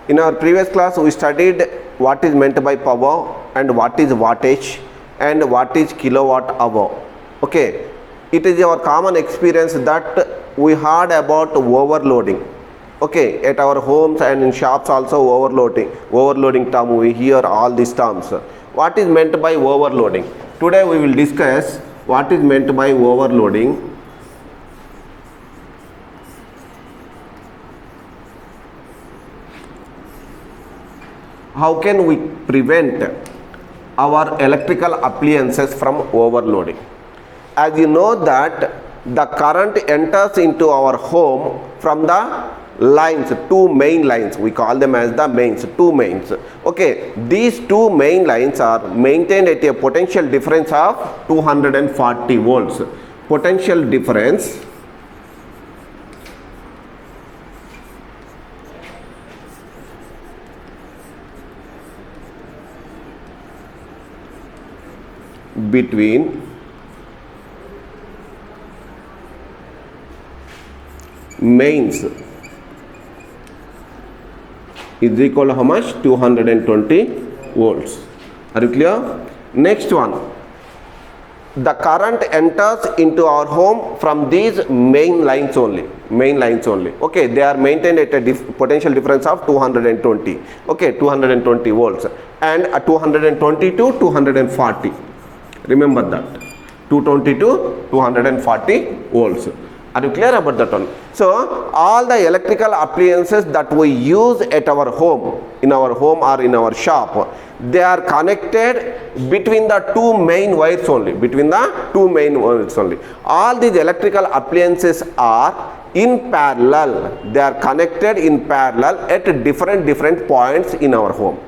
In our previous class, we studied what is meant by power and what is wattage and what is kilowatt hour. Okay, it is our common experience that we heard about overloading. Okay, at our homes and in shops also overloading term, we hear all these terms. What is meant by overloading? Today we will discuss what is meant by overloading. How can we prevent our electrical appliances from overloading? As you know that the current enters into our home from the lines, two main lines, we call them as the mains, two mains. Okay, these two main lines are maintained at a potential difference of 240 volts. Potential difference between mains is equal to how much? 220 volts. Are you clear? Next one, the current enters into our home from these main lines only. Okay, they are maintained at a potential difference of 220. Okay, 220 volts and 220 to 240. Remember that 220 to 240 volts. Are you clear about that one? So all the electrical appliances that we use at our home, in our home or in our shop, they are connected between the two main wires only. All these electrical appliances are in parallel. They are connected in parallel at different points in our home.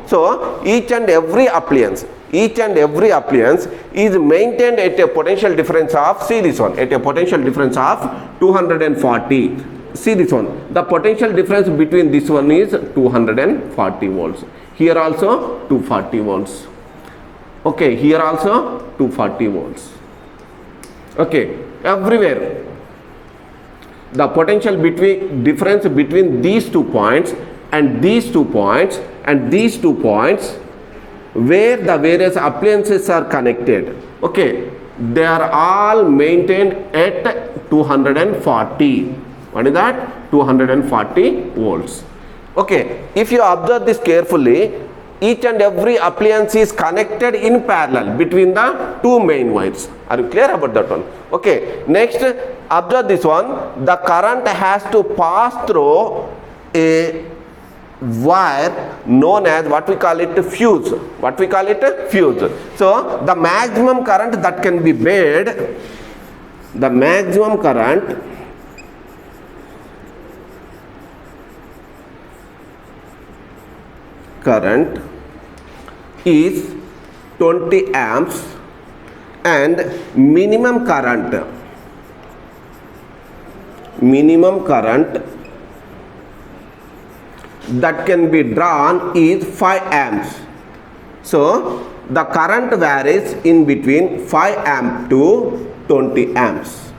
So each and every appliance is maintained at a potential difference of, see this one, at a potential difference of 240. See this one, the potential difference between this one is 240 volts. Here also 240 volts. Okay, here also 240 volts. Okay, everywhere the potential difference between these 2 points and these 2 points and these 2 points where the various appliances are connected, okay, they are all maintained at 240. What is that? 240 volts. Okay, if you observe this carefully, each and every appliance is connected in parallel between the two main wires. Are you clear about that one? Okay, next observe this one. The current has to pass through a wire known as what we call it fuse. So the maximum current that can be made, the maximum current is 20 amps and minimum current that can be drawn is 5 amps. So the current varies in between 5 amp to 20 amps.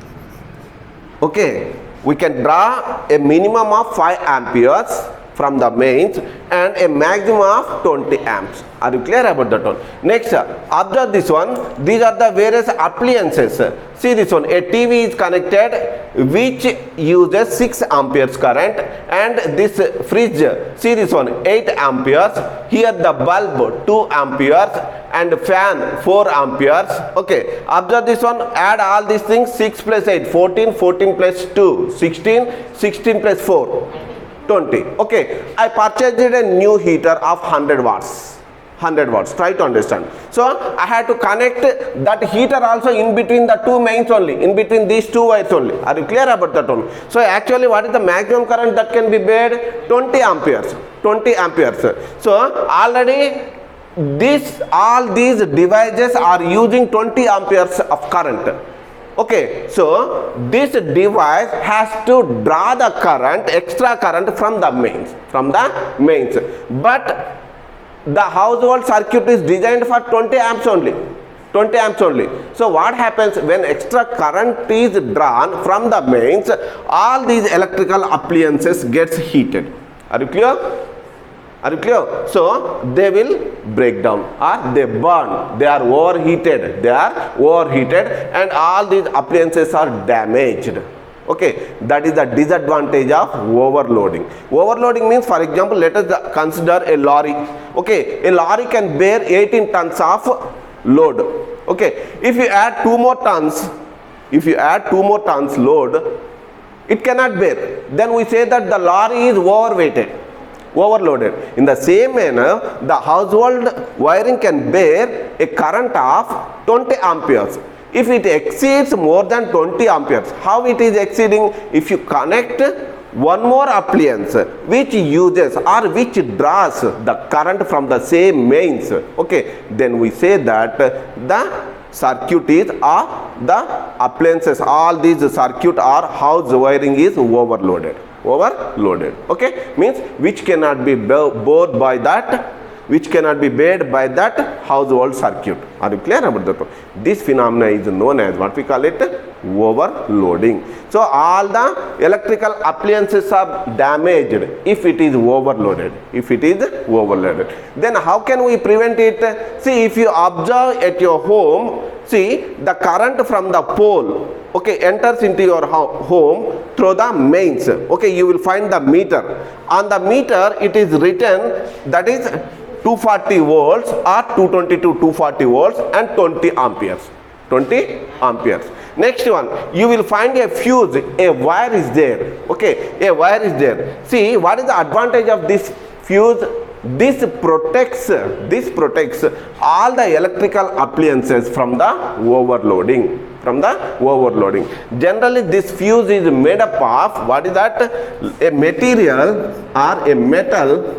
Okay, we can draw a minimum of 5 amperes from the mains and a maximum of 20 amps. Are you clear about that one? Next, observe this one. These are the various appliances. See this one, a TV is connected which uses 6 amperes current, and this fridge, see this one, 8 amperes. Here the bulb 2 amperes and fan 4 amperes. Okay, observe this one, add all these things, 6 plus 8, 14, 14 plus 2, 16, 16 plus 4, 20. Okay, I purchased a new heater of 100 watts. Try to understand. So I had to connect that heater also in between the two mains only, in between these two wires only. Are you clear about that one? So actually what is the maximum current that can be made? 20 amperes. So already all these devices are using 20 amperes of current. Okay, so this device has to draw the current, extra current from the mains. But the household circuit is designed for 20 amps only. 20 amps only. So what happens when extra current is drawn from the mains, all these electrical appliances gets heated. Are you clear? Are you clear? So they will break down or they burn. They are overheated. They are overheated and all these appliances are damaged. Okay, that is the disadvantage of overloading. Overloading means, for example, let us consider a lorry. Okay, a lorry can bear 18 tons of load. Okay, if you add 2 more tons, load, it cannot bear. Then we say that the lorry is overloaded. In the same manner, the household wiring can bear a current of 20 amperes. If it exceeds more than 20 amperes, how it is exceeding? If you connect one more appliance which uses or which draws the current from the same mains, okay, then we say that the circuit is the appliances, all these circuit or house wiring is overloaded. Okay, means which cannot be bored by that, which cannot be bared by that household circuit. Are you clear about that? This phenomena is known as what we call it, overloading. So all the electrical appliances are damaged if it is overloaded. Then how can we prevent it? See, if you observe at your home, see the current from the pole, okay, enters into your home through the mains. Okay, you will find the meter. On the meter it is written that is 240 volts or 220 to 240 volts and 20 amperes. Next one, you will find a fuse, a wire is there. Okay, a wire is there. See, what is the advantage of this fuse? This protects all the electrical appliances from the overloading. Generally this fuse is made up of, what is that? A material or a metal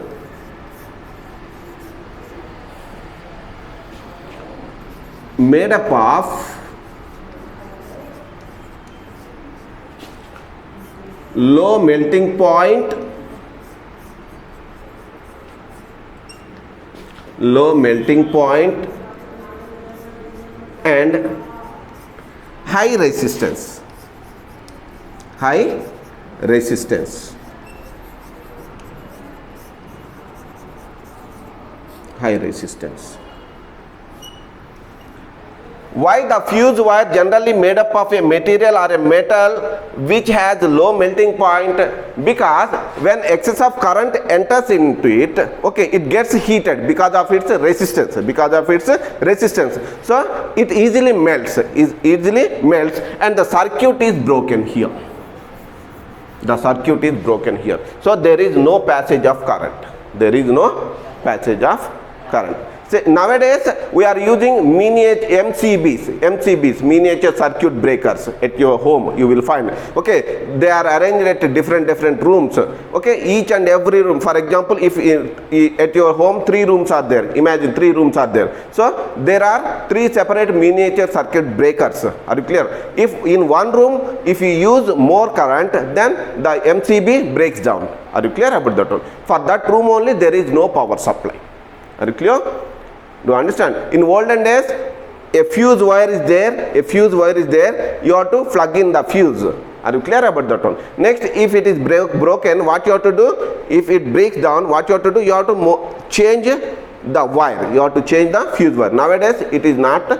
made up of low melting point, and high resistance. Why the fuse wire generally made up of a material or a metal which has low melting point? Because when excess of current enters into it, okay, it gets heated because of its resistance. So it easily melts, and the circuit is broken here. So there is no passage of current. Nowadays we are using miniature MCBs, miniature circuit breakers at your home. You will find, okay, they are arranged at different rooms. Okay, each and every room. For example, if at your home 3 rooms are there, imagine 3 rooms are there. So there are 3 separate miniature circuit breakers. Are you clear? If in one room, if you use more current, then the MCB breaks down. Are you clear about that one? For that room only there is no power supply. Are you clear? Do you understand? In olden days, a fuse wire is there, you have to plug in the fuse. Are you clear about that one? Next, if it is broken, what you have to do? If it breaks down, what you have to do? You have to change the wire. You have to change the fuse wire. Nowadays, it is not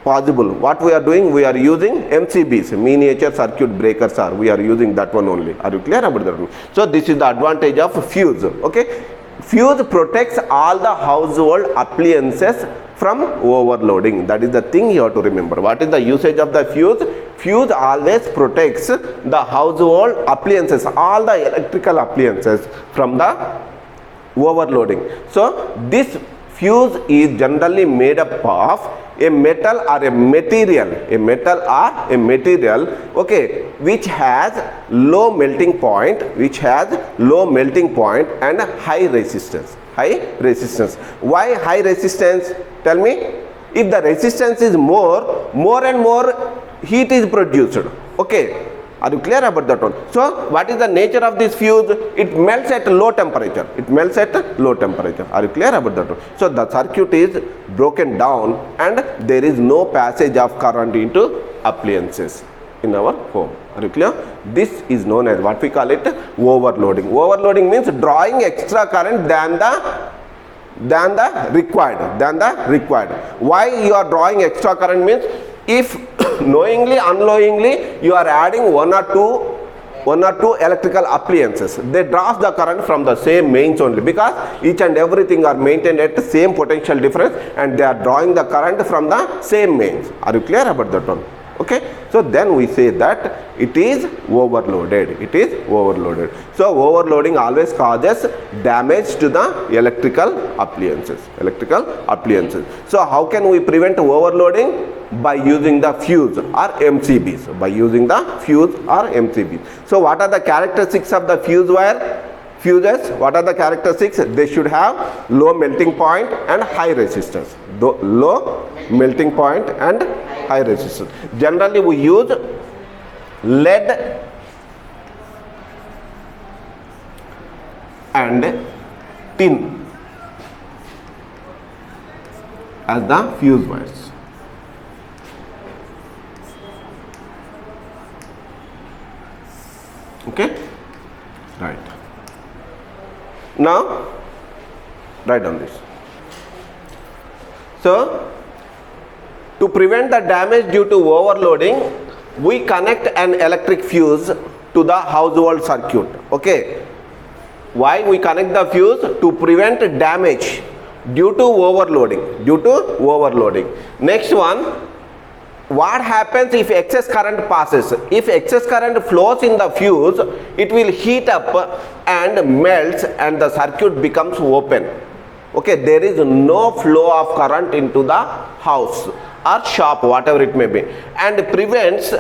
possible. What we are doing? We are using MCBs, miniature circuit breakers. We are using that one only. Are you clear about that one? So this is the advantage of fuse. Okay. Fuse protects all the household appliances from overloading. That is the thing you have to remember. What is the usage of the fuse? Fuse always protects the household appliances, all the electrical appliances from the overloading. So this fuse is generally made up of a metal or a material, okay, which has low melting point, and high resistance. Why high resistance? Tell me. If the resistance is more and more heat is produced. Okay, Are you clear about that one? So what is the nature of this fuse? It melts at low temperature. It melts at low temperature. Are you clear about that one? So the circuit is broken down and there is no passage of current into appliances in our home. Are you clear? This is known as what we call it overloading. Overloading means drawing extra current than the required. Why you are drawing extra current means if knowingly, unknowingly you are adding one or two electrical appliances, they draws the current from the same mains only, because each and everything are maintained at the same potential difference and they are drawing the current from the same mains. Are you clear about that one? Okay, so then we say that it is overloaded. It is overloaded. So overloading always causes damage to the electrical appliances. So how can we prevent overloading? By using the fuse or MCBs. So what are the characteristics of the fuse wire? Fuses, what are the characteristics? They should have low melting point and high resistance. Low melting point and high resistance. Generally we use lead and tin as the fuse wires. Okay, right. Now write down this. So to prevent the damage due to overloading, we connect an electric fuse to the household circuit. Okay, why we connect the fuse? To prevent damage due to overloading. Next one, what happens if excess current passes? If excess current flows in the fuse, it will heat up and melts and the circuit becomes open. Okay, there is no flow of current into the house or shop, whatever it may be, and prevents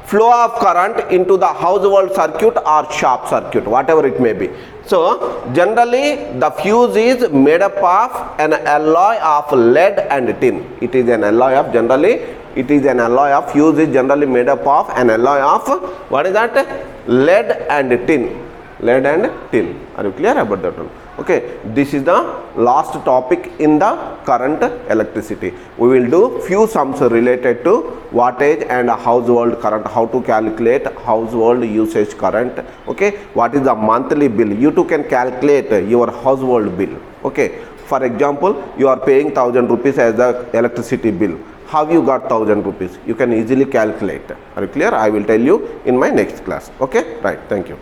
flow of current into the household circuit or shop circuit, whatever it may be. So generally the fuse is made up of an alloy of lead and tin. It is an alloy of fuse is generally made up of an alloy of, what is that? Lead and tin. Are you clear about that one? Okay, this is the last topic in the current electricity. We will do few sums related to wattage and household current, how to calculate household usage current. Okay, what is the monthly bill? You too can calculate your household bill. Okay, for example, you are paying 1000 rupees as the electricity bill. How you got 1000 rupees? You can easily calculate. Are you clear? I will tell you in my next class. Okay, right. Thank you.